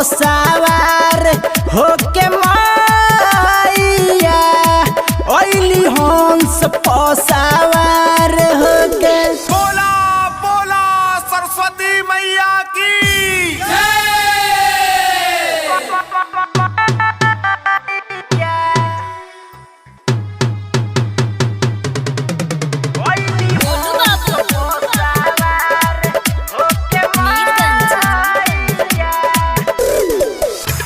सवार होके मैया ओइली हंस पर सवार होके। बोला बोला सरस्वती मैया की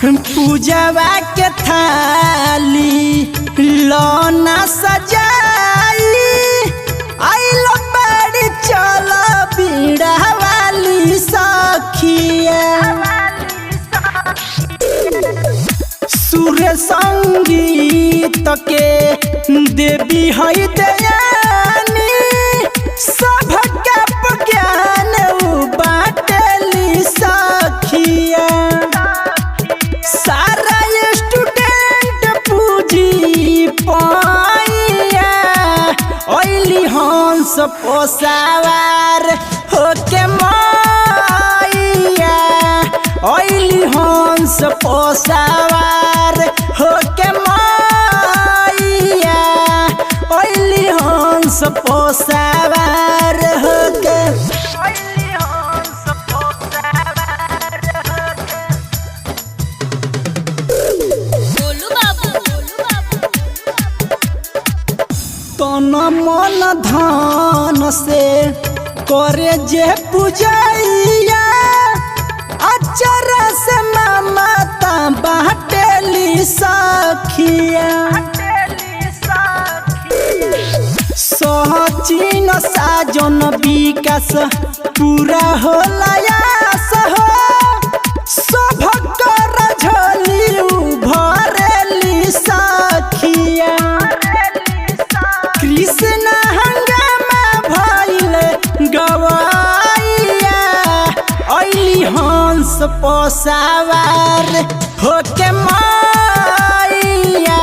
पूजवा के थाली लौना सजाई आइलो बड़ी चल बीड़ा वाली सखिया सुर संगीत के देवी है दयानी सबके ज्ञान बाटली सखिया सारा स्टूडेंट पूजी पाइया ओइली हंस पर सवार होके मैया ओइली हंस पर सवार होके मैया ओइली हंस पर सवार होके। तन मन धन से करे जे पूजैया अचर से ममता बाटेली सखिया सचिन साजन विकास पूरा होला आस हो सबकर झोली भरेली सखिया कृष्ण हंगामा भइल गवैया ओइली हंस पर सवार होके मैया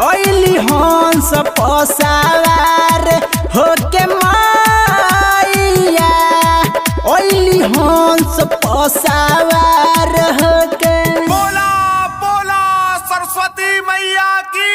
ओइली हंस पर सवार होके मैया ओइली हंस पर सवार होके। बोला बोला सरस्वती मैया की।